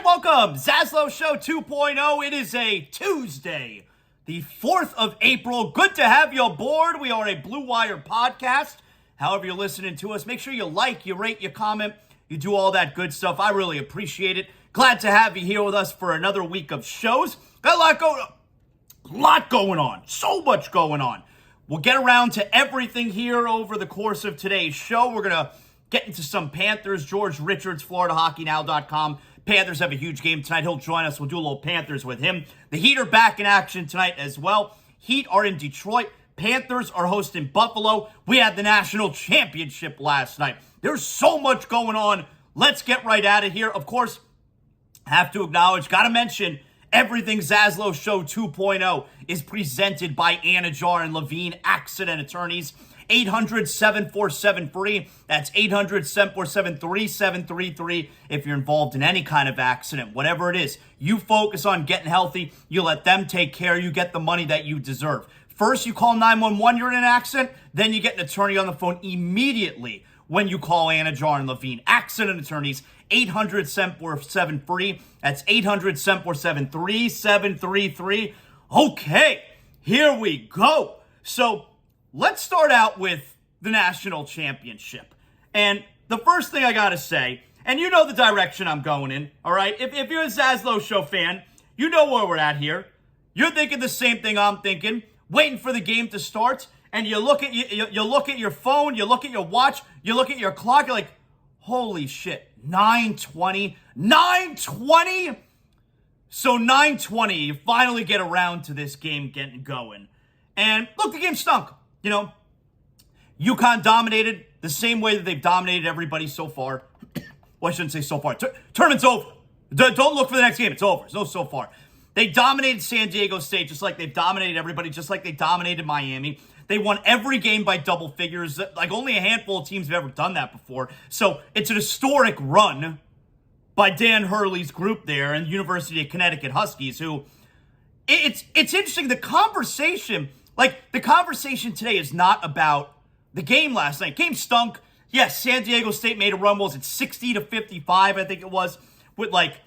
welcome. ZASLOW Show 2.0. It is a Tuesday, the 4th of April. Good to have you aboard. We are a Blue Wire podcast. However you're listening to us, make sure you like, you rate, you comment, you do all that good stuff. I really appreciate it. Glad to have you here with us for another week of shows. Got a lot going on. So much going on. We'll get around to everything here over the course of today's show. We're going to get into some Panthers. George Richards, FloridaHockeyNow.com. Panthers have a huge game tonight. He'll join us. We'll do a little Panthers with him. The Heat are back in action tonight as well. Heat are in Detroit. Panthers are hosting Buffalo. We had the national championship last night. There's so much going on. Let's get right at it here. Of course, have to acknowledge, got to mention, everything ZASLOW Show 2.0 is presented by Anidjar and Levine Accident Attorneys. 800-747-FREE. That's 800-747-3733. If you're involved in any kind of accident, whatever it is, you focus on getting healthy. You let them take care. You get the money that you deserve. First, you call 911, you're in an accident. Then you get an attorney on the phone immediately when you call Anidjar and Levine Accident Attorneys. 800-747-FREE. That's 800-747-3733. Okay, here we go. So, let's start out with the national championship. And the first thing I got to say, and you know the direction I'm going in, all right? If you're a ZASLOW Show fan, you know where we're at here. You're thinking the same thing I'm thinking, waiting for the game to start, and you look at you look at your phone, you look at your watch, you look at your clock, you're like, holy shit, 9:20? 9:20? So 9:20, you finally get around to this game getting going. And look, the game stunk. You know, UConn dominated the same way that they've dominated everybody so far. Well, I shouldn't say so far. Tournament's over. Don't look for the next game. It's over. It's no so far. They dominated San Diego State just like they've dominated everybody, just like they dominated Miami. They won every game by double figures. Like only a handful of teams have ever done that before. So it's an historic run by Dan Hurley's group there and University of Connecticut Huskies, who it's interesting. The conversation today is not about the game last night. Game stunk. Yes, San Diego State made a run. Was it 60-55? I think it was, with like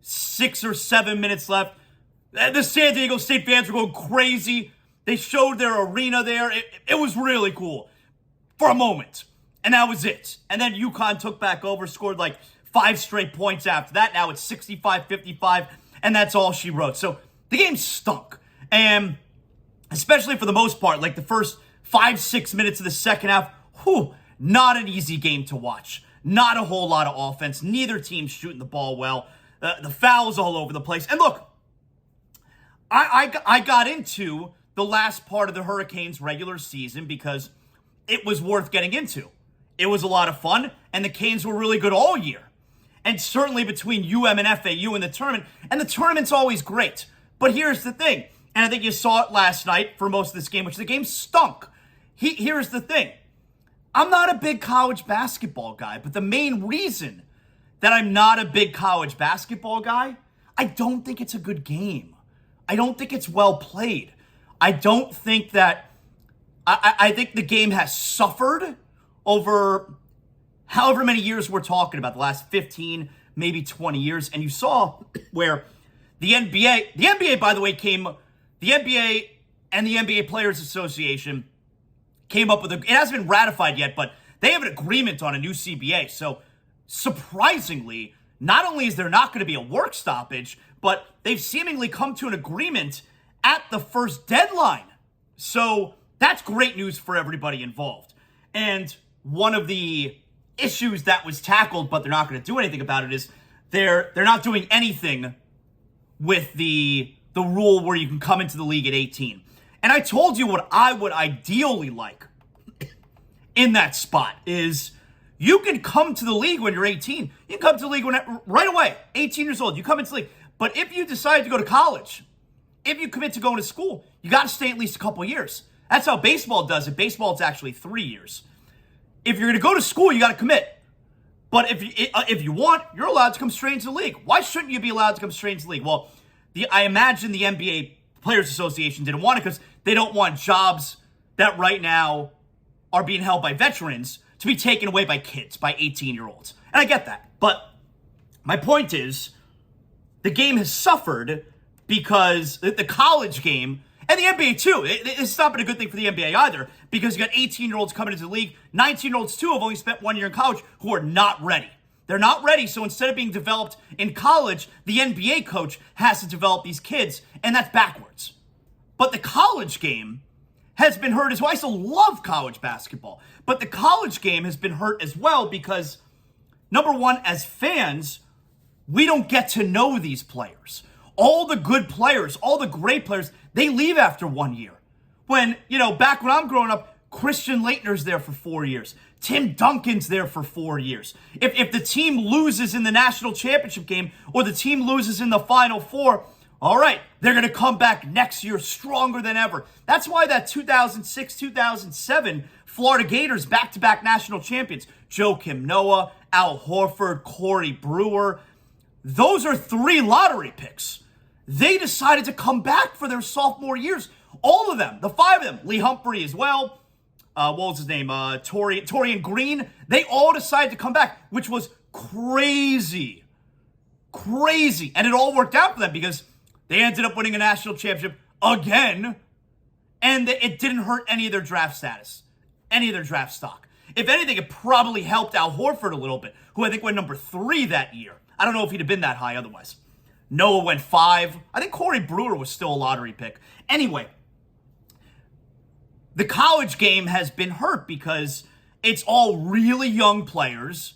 6 or 7 minutes left. The San Diego State fans were going crazy. They showed their arena there. It was really cool for a moment. And that was it. And then UConn took back over, scored like 5 straight points after that. Now it's 65-55, and that's all she wrote. So the game stunk. And especially for the most part, like the first 5-6 minutes of the second half, not an easy game to watch. Not a whole lot of offense. Neither team shooting the ball well. The fouls all over the place. And look, I got into the last part of the Hurricanes' regular season because it was worth getting into. It was a lot of fun, and the Canes were really good all year. And certainly between UM and FAU in the tournament, and the tournament's always great. But here's the thing. And I think you saw it last night for most of this game, which the game stunk. Here's the thing. I'm not a big college basketball guy, but the main reason that I'm not a big college basketball guy, I don't think it's a good game. I don't think it's well played. I don't think that... I think the game has suffered over however many years we're talking about, the last 15, maybe 20 years. And you saw where the NBA, by the way, the NBA and the NBA Players Association came up with it hasn't been ratified yet, but they have an agreement on a new CBA. So surprisingly, not only is there not going to be a work stoppage, but they've seemingly come to an agreement at the first deadline. So that's great news for everybody involved. And one of the issues that was tackled, but they're not going to do anything about it, is they're not doing anything with the rule where you can come into the league at 18. And I told you what I would ideally like in that spot is you can come to the league when you're 18. You can come to the league right away, 18 years old. You come into the league. But if you decide to go to college, if you commit to going to school, you got to stay at least a couple years. That's how baseball does it. Baseball, it's actually 3 years. If you're going to go to school, you got to commit. But if you want, you're allowed to come straight into the league. Why shouldn't you be allowed to come straight into the league? Well, I imagine the NBA Players Association didn't want it because they don't want jobs that right now are being held by veterans to be taken away by kids, by 18-year-olds. And I get that. But my point is, the game has suffered because the college game, and the NBA too, it's not been a good thing for the NBA either, because you got 18-year-olds coming into the league, 19-year-olds too have only spent 1 year in college who are not ready. They're not ready, so instead of being developed in college, the NBA coach has to develop these kids, and that's backwards. But the college game has been hurt as well. I still love college basketball, but the college game has been hurt as well because, number one, as fans, we don't get to know these players. All the good players, all the great players, they leave after 1 year. When, back when I'm growing up, Christian Laettner's there for 4 years. Tim Duncan's there for 4 years. If the team loses in the national championship game or the team loses in the Final Four, all right, they're going to come back next year stronger than ever. That's why that 2006-2007 Florida Gators back-to-back national champions, Joakim Noah, Al Horford, Corey Brewer, those are 3 lottery picks. They decided to come back for their sophomore years. All of them, the 5 of them, Lee Humphrey as well, what was his name, Torian Green, they all decided to come back, which was crazy. Crazy. And it all worked out for them because they ended up winning a national championship again, and it didn't hurt any of their draft status, any of their draft stock. If anything, it probably helped Al Horford a little bit, who I think went number 3 that year. I don't know if he'd have been that high otherwise. Noah went 5. I think Corey Brewer was still a lottery pick. Anyway, the college game has been hurt because it's all really young players,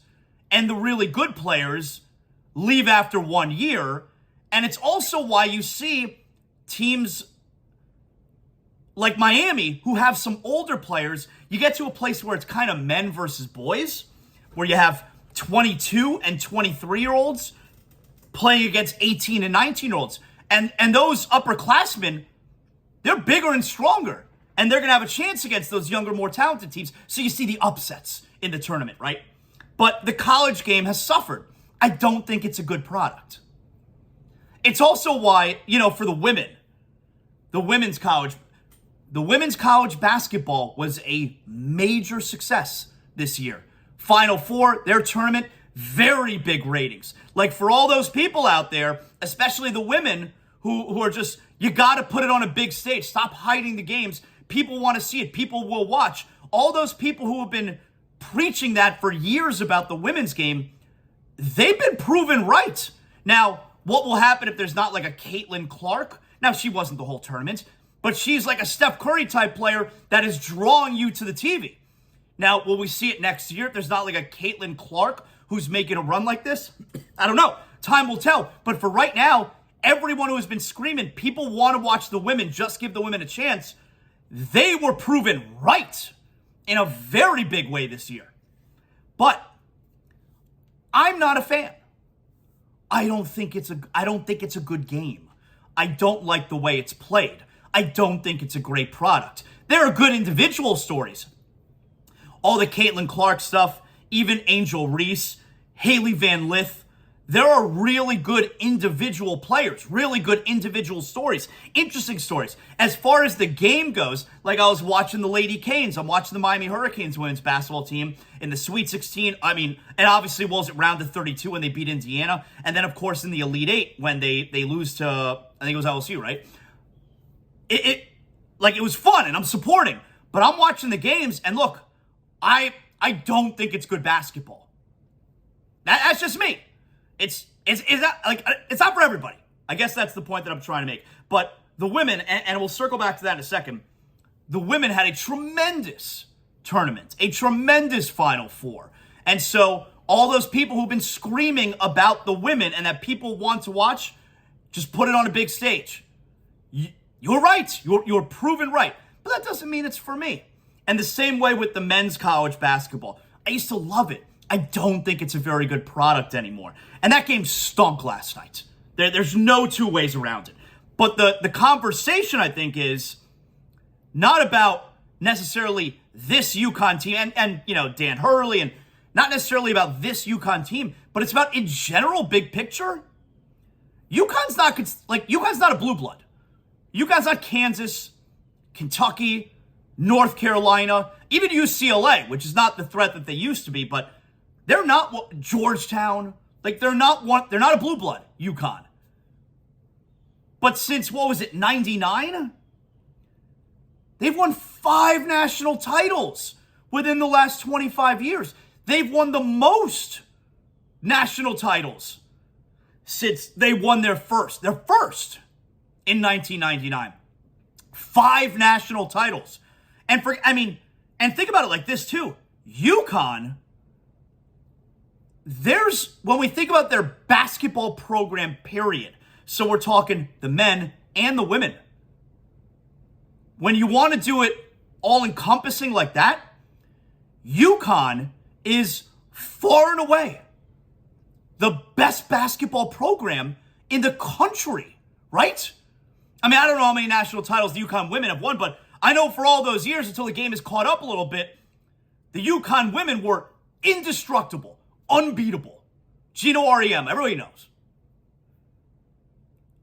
and the really good players leave after 1 year. And it's also why you see teams like Miami who have some older players. You get to a place where it's kind of men versus boys, where you have 22 and 23-year-olds playing against 18 and 19-year-olds. And those upperclassmen, they're bigger and stronger. And they're going to have a chance against those younger, more talented teams. So you see the upsets in the tournament, right? But the college game has suffered. I don't think it's a good product. It's also why, for the women, the women's college basketball was a major success this year. Final Four, their tournament, very big ratings. Like for all those people out there, especially the women who are just, you got to put it on a big stage. Stop hiding the games. People want to see it. People will watch. All those people who have been preaching that for years about the women's game, they've been proven right. Now, what will happen if there's not like a Caitlin Clark? Now, she wasn't the whole tournament, but she's like a Steph Curry type player that is drawing you to the TV. Now, will we see it next year if there's not like a Caitlin Clark who's making a run like this? I don't know. Time will tell. But for right now, everyone who has been screaming, people want to watch the women, just give the women a chance, they were proven right in a very big way this year. But I'm not a fan. I don't think it's a good game. I don't like the way it's played. I don't think it's a great product. There are good individual stories. All the Caitlin Clark stuff, even Angel Reese, Haley Van Lith. There are really good individual players, really good individual stories, interesting stories. As far as the game goes, like I was watching the Lady Canes, I'm watching the Miami Hurricanes women's basketball team in the Sweet 16. And obviously, was it round of 32 when they beat Indiana? And then, of course, in the Elite 8 when they lose to, I think it was LSU, right? It was fun, and I'm supporting. But I'm watching the games, and look, I don't think it's good basketball. That's just me. It's not for everybody. I guess that's the point that I'm trying to make. But the women, and we'll circle back to that in a second, the women had a tremendous tournament, a tremendous Final Four. And so all those people who've been screaming about the women and that people want to watch, just put it on a big stage. You're right. You're proven right. But that doesn't mean it's for me. And the same way with the men's college basketball. I used to love it. I don't think it's a very good product anymore. And that game stunk last night. There's no two ways around it. But the conversation, I think, is not about necessarily this UConn team and Dan Hurley, and not necessarily about this UConn team, but it's about in general, big picture. UConn's not a blue blood. UConn's not Kansas, Kentucky, North Carolina, even UCLA, which is not the threat that they used to be, but they're not Georgetown. They're not a blue blood, UConn. But since, 99? They've won 5 national titles within the last 25 years. They've won the most national titles since they won their first. Their first in 1999. 5 national titles. And think about it like this too. UConn, when we think about their basketball program, period, so we're talking the men and the women. When you want to do it all-encompassing like that, UConn is far and away the best basketball program in the country, right? I don't know how many national titles the UConn women have won, but I know for all those years until the game has caught up a little bit, the UConn women were indestructible, unbeatable. Gino REM, everybody knows.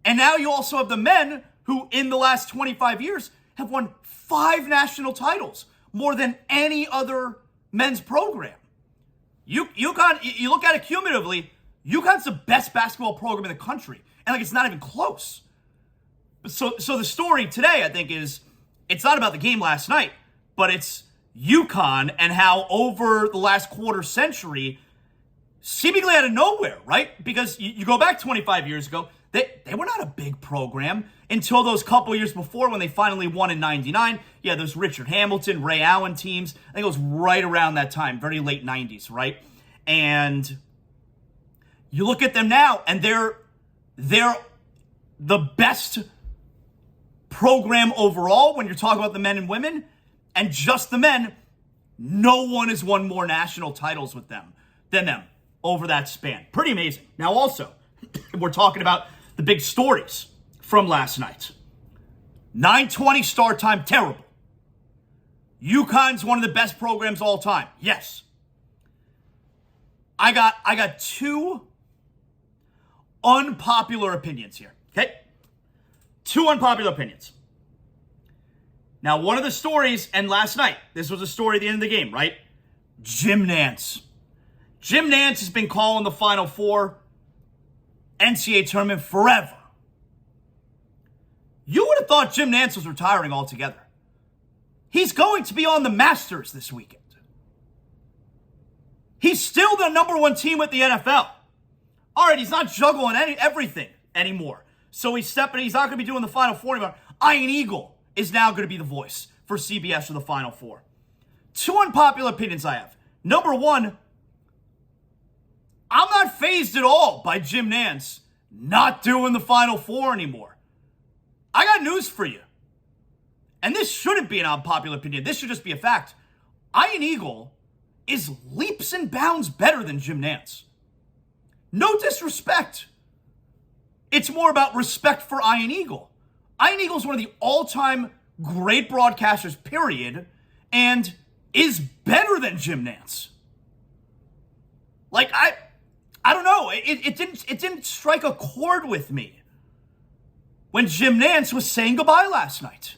And now you also have the men who, in the last 25 years, have won 5 national titles, more than any other men's program. UConn, you look at it cumulatively, UConn's the best basketball program in the country. And it's not even close. So the story today, I think, is it's not about the game last night, but it's UConn and how over the last quarter century, seemingly out of nowhere, right? Because you go back 25 years ago, they were not a big program until those couple years before when they finally won in 99. Yeah, those Richard Hamilton, Ray Allen teams. I think it was right around that time, very late 90s, right? And you look at them now, and they're the best program overall when you're talking about the men and women. And just the men, no one has won more national titles than them over that span. Pretty amazing. Now also, we're talking about the big stories from last night. 9:20 start time, terrible. UConn's one of the best programs all time. Yes. I got 2 unpopular opinions here. Okay? 2 unpopular opinions. Now, one of the stories, and last night, this was a story at the end of the game, right? Jim Nantz. Jim Nantz has been calling the Final Four NCAA tournament forever. You would have thought Jim Nantz was retiring altogether. He's going to be on the Masters this weekend. He's still the number 1 team with the NFL. All right, he's not juggling everything anymore. So he's not going to be doing the Final Four anymore. Ian Eagle is now going to be the voice for CBS for the Final Four. 2 unpopular opinions I have. Number 1, I'm not fazed at all by Jim Nantz not doing the Final Four anymore. I got news for you. And this shouldn't be an unpopular opinion. This should just be a fact. Ian Eagle is leaps and bounds better than Jim Nantz. No disrespect. It's more about respect for Ian Eagle. Ian Eagle is one of the all-time great broadcasters, period, and is better than Jim Nantz. I don't know. It didn't strike a chord with me when Jim Nantz was saying goodbye last night.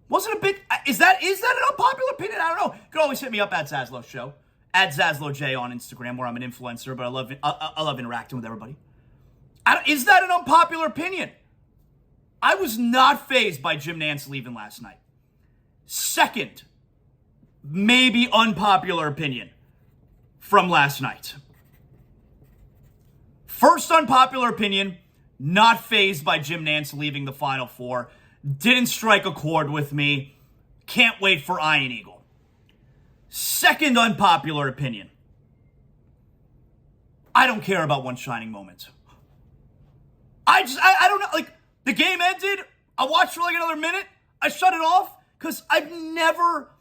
Wasn't a big... Is that an unpopular opinion? I don't know. You can always hit me up at ZASLOW Show, at ZASLOWJ on Instagram, where I'm an influencer, but I love interacting with everybody. Is that an unpopular opinion? I was not fazed by Jim Nantz leaving last night. Second, maybe unpopular opinion from last night. First unpopular opinion, not fazed by Jim Nantz leaving the Final Four. Didn't strike a chord with me. Can't wait for Ian Eagle. Second unpopular opinion. I don't care about one shining moment. I don't know. The game ended. I watched for another minute. I shut it off because I've never...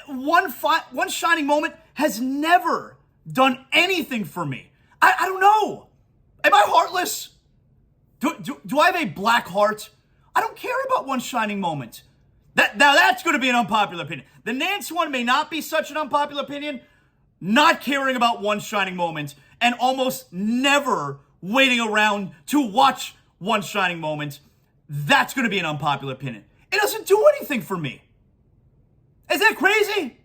One shining moment has never done anything for me. I don't know. Am I heartless? Do I have a black heart? I don't care about one shining moment. Now that's going to be an unpopular opinion. The Nantz one may not be such an unpopular opinion. Not caring about one shining moment and almost never waiting around to watch one shining moment. That's going to be an unpopular opinion. It doesn't do anything for me. Is that crazy?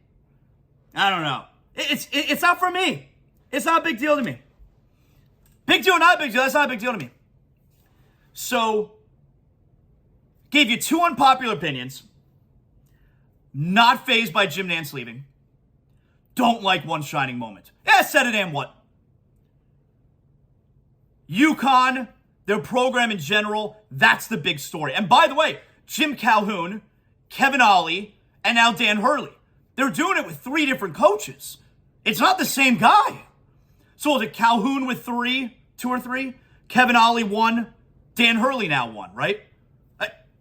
I don't know. It's not for me. It's not a big deal to me. Big deal or not big deal, that's not a big deal to me. So, Gave you 2 unpopular opinions. Not fazed by Jim Nantz leaving. Don't like one shining moment. Yeah, said it and what? UConn, their program in general, that's the big story. And by the way, Jim Calhoun, Kevin Ollie, and now Dan Hurley. They're doing it with 3 different coaches. It's not the same guy. So is it Calhoun with 2 or 3? Kevin Ollie 1, Dan Hurley now 1, right?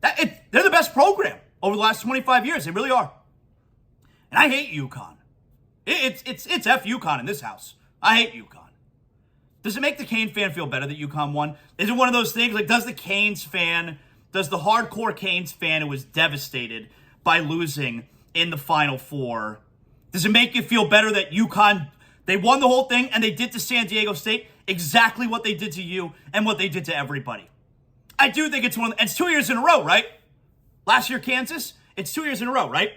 They're the best program over the last 25 years. They really are. And I hate UConn. It's F UConn in this house. I hate UConn. Does it make the Cane fan feel better that UConn won? Is it one of those things, like, does the hardcore Canes fan who was devastated by losing in the Final Four, does it make you feel better that UConn, they won the whole thing and they did to San Diego State exactly what they did to you and what they did to everybody? I do think it's it's 2 years in a row, right? Last year, Kansas, it's 2 years in a row, right?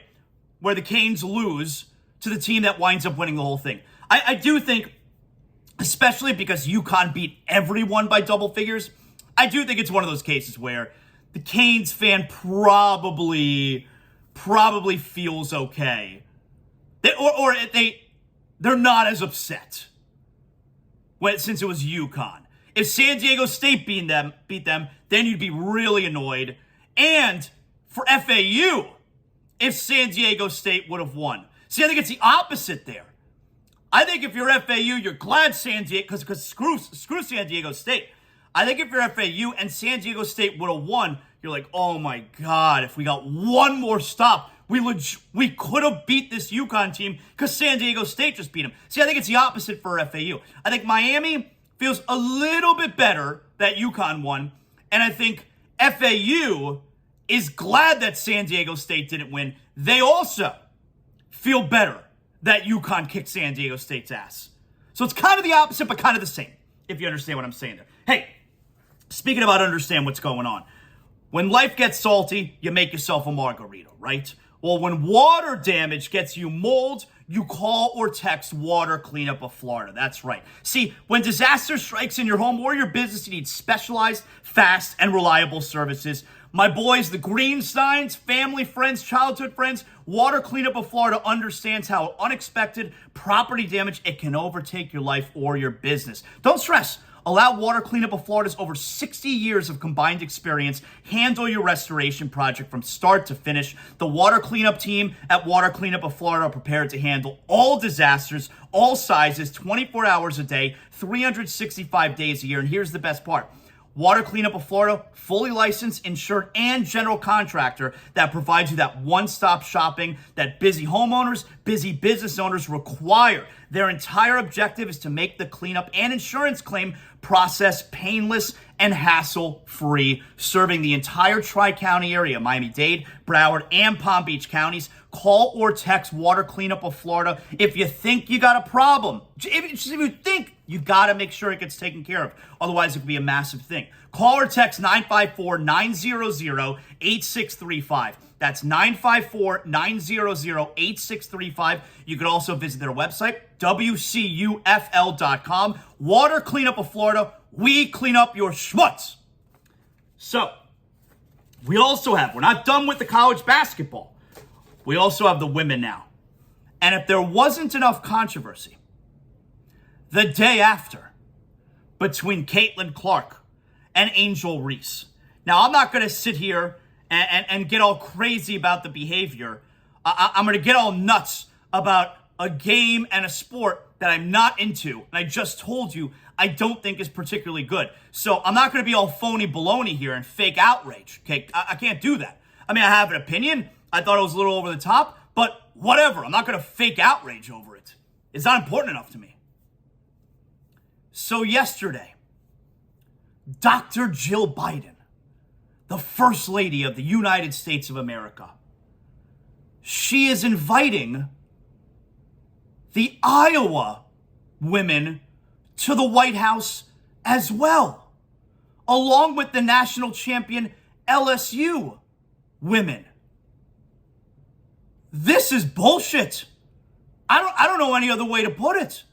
Where the Canes lose to the team that winds up winning the whole thing. I do think, especially because UConn beat everyone by double figures, I do think it's one of those cases where the Canes fan probably feels okay. They're not as upset since it was UConn. If San Diego State beat them, then you'd be really annoyed. And for FAU, if San Diego State would have won. See, I think it's the opposite there. I think if you're FAU, you're glad San Diego, because screw San Diego State. I think if you're FAU and San Diego State would have won, you're like, oh my God, if we got one more stop, we could have beat this UConn team because San Diego State just beat them. See, I think it's the opposite for FAU. I think Miami feels a little bit better that UConn won, and I think FAU is glad that San Diego State didn't win. They also feel better that UConn kicked San Diego State's ass. So it's kind of the opposite, but kind of the same, if you understand what I'm saying there. Hey, speaking about understand what's going on. When life gets salty, you make yourself a margarita, right? Well, when water damage gets you mold, you call or text Water Cleanup of Florida. That's right. See, when disaster strikes in your home or your business, you need specialized, fast, and reliable services. My boys, the Greensteins, family, friends, childhood friends, Water Cleanup of Florida understands how unexpected property damage, it can overtake your life or your business. Don't stress. Allow Water Cleanup of Florida's over 60 years of combined experience handle your restoration project from start to finish. The Water Cleanup team at Water Cleanup of Florida are prepared to handle all disasters, all sizes, 24 hours a day, 365 days a year. And here's the best part. Water Cleanup of Florida, fully licensed, insured, and general contractor that provides you that one-stop shopping that busy homeowners, busy business owners require. Their entire objective is to make the cleanup and insurance claim process painless and hassle-free, serving the entire Tri-County area, Miami-Dade, Broward, and Palm Beach counties. Call or text Water Cleanup of Florida if you think you got a problem. If you think, you got to make sure it gets taken care of. Otherwise, it could be a massive thing. Call or text 954-900-8635. That's 954-900-8635. You can also visit their website, WCUFL.com. Water Cleanup of Florida, we clean up your schmutz. So, we also have, we're not done with the college basketball. We also have the women now. And if there wasn't enough controversy, the day after, between Caitlin Clark and Angel Reese. Now, I'm not going to sit here and get all crazy about the behavior. I'm going to get all nuts about a game and a sport that I'm not into. And I just told you I don't think is particularly good. So I'm not going to be all phony baloney here and fake outrage. Okay, I can't do that. I mean, I have an opinion. I thought it was a little over the top, but whatever. I'm not going to fake outrage over it. It's not important enough to me. So yesterday, Dr. Jill Biden, the First Lady of the United States of America, she is inviting the Iowa women to the White House as well, along with the national champion LSU women. This is bullshit. I don't know any other way to put it.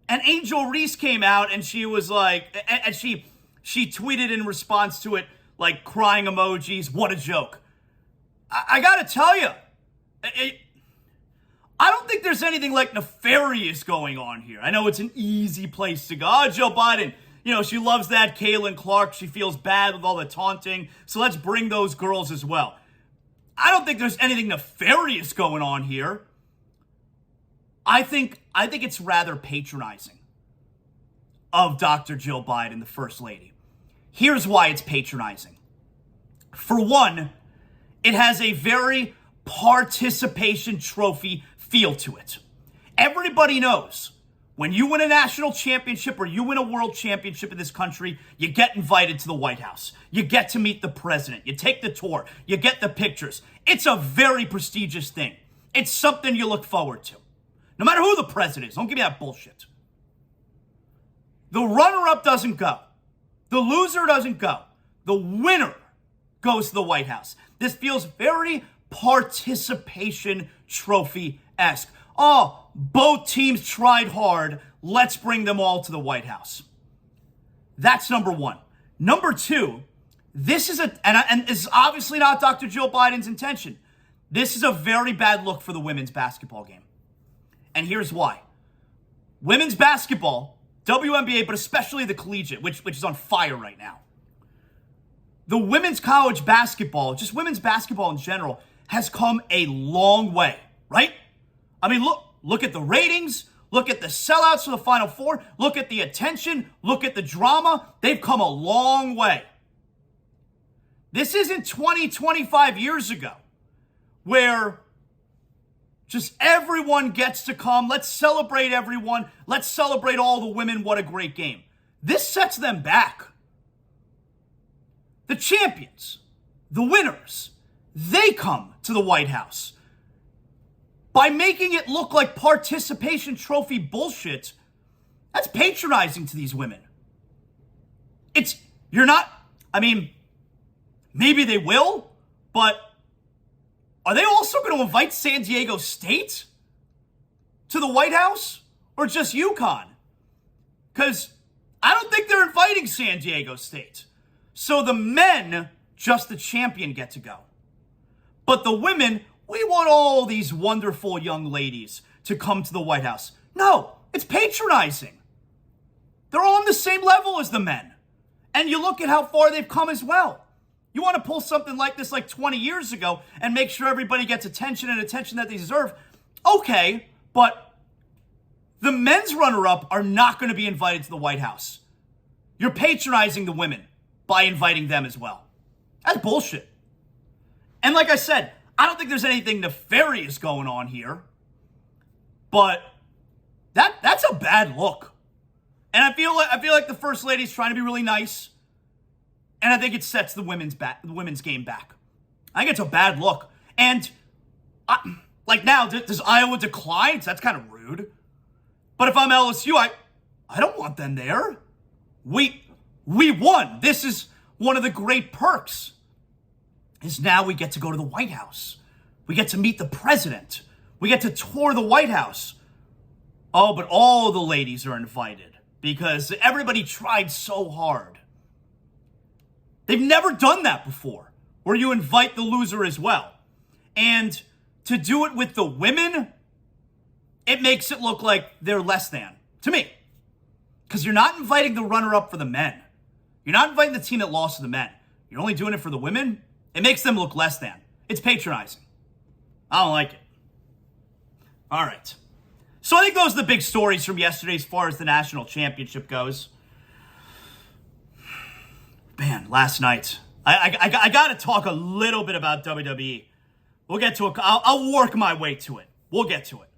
And Angel Reese came out and she was like, and she tweeted in response to it, like crying emojis. What a joke. I gotta tell you, I don't think there's anything like nefarious going on here. I know it's an easy place to go. Oh, Joe Biden, she loves that Caitlin Clark. She feels bad with all the taunting. So let's bring those girls as well. I don't think there's anything nefarious going on here. I think it's rather patronizing of Dr. Jill Biden, the First Lady. Here's why it's patronizing. For one, it has a very participation trophy feel to it. Everybody knows when you win a national championship or you win a world championship in this country, you get invited to the White House. You get to meet the president. You take the tour. You get the pictures. It's a very prestigious thing. It's something you look forward to. No matter who the president is, don't give me that bullshit. The runner-up doesn't go. The loser doesn't go. The winner goes to the White House. This feels very participation trophy-esque. Oh, both teams tried hard. Let's bring them all to the White House. That's number one. Number two, this is and it's obviously not Dr. Jill Biden's intention. This is a very bad look for the women's basketball game. And here's why. Women's basketball, WNBA, but especially the collegiate, which is on fire right now. The women's college basketball, just women's basketball in general, has come a long way, right? I mean, look at the ratings, look at the sellouts for the Final Four, look at the attention, look at the drama. They've come a long way. This isn't 20, 25 years ago where just everyone gets to come. Let's celebrate everyone. Let's celebrate all the women. What a great game. This sets them back. The champions, the winners, they come to the White House. By making it look like participation trophy bullshit, that's patronizing to these women. Maybe they will, but are they also going to invite San Diego State to the White House or just UConn? Because I don't think they're inviting San Diego State. So the men, just the champion, get to go. But the women, we want all these wonderful young ladies to come to the White House. No, it's patronizing. They're all on the same level as the men. And you look at how far they've come as well. You want to pull something like this like 20 years ago and make sure everybody gets attention and attention that they deserve. Okay, but the men's runner-up are not going to be invited to the White House. You're patronizing the women by inviting them as well. That's bullshit. And like I said, I don't think there's anything nefarious going on here, but that's a bad look. And I feel like the First Lady's trying to be really nice, and I think it sets the women's game back. I think it's a bad look. And now, does Iowa decline? That's kind of rude. But if I'm LSU, I don't want them there. We won. This is one of the great perks. Is now we get to go to the White House. We get to meet the president. We get to tour the White House. Oh, but all the ladies are invited because everybody tried so hard. They've never done that before, where you invite the loser as well. And to do it with the women, it makes it look like they're less than, to me. Because you're not inviting the runner-up for the men. You're not inviting the team that lost to the men. You're only doing it for the women. It makes them look less than. It's patronizing. I don't like it. All right. So I think those are the big stories from yesterday as far as the national championship goes. Man, last night. I got to talk a little bit about WWE. We'll get to it. I'll work my way to it. We'll get to it.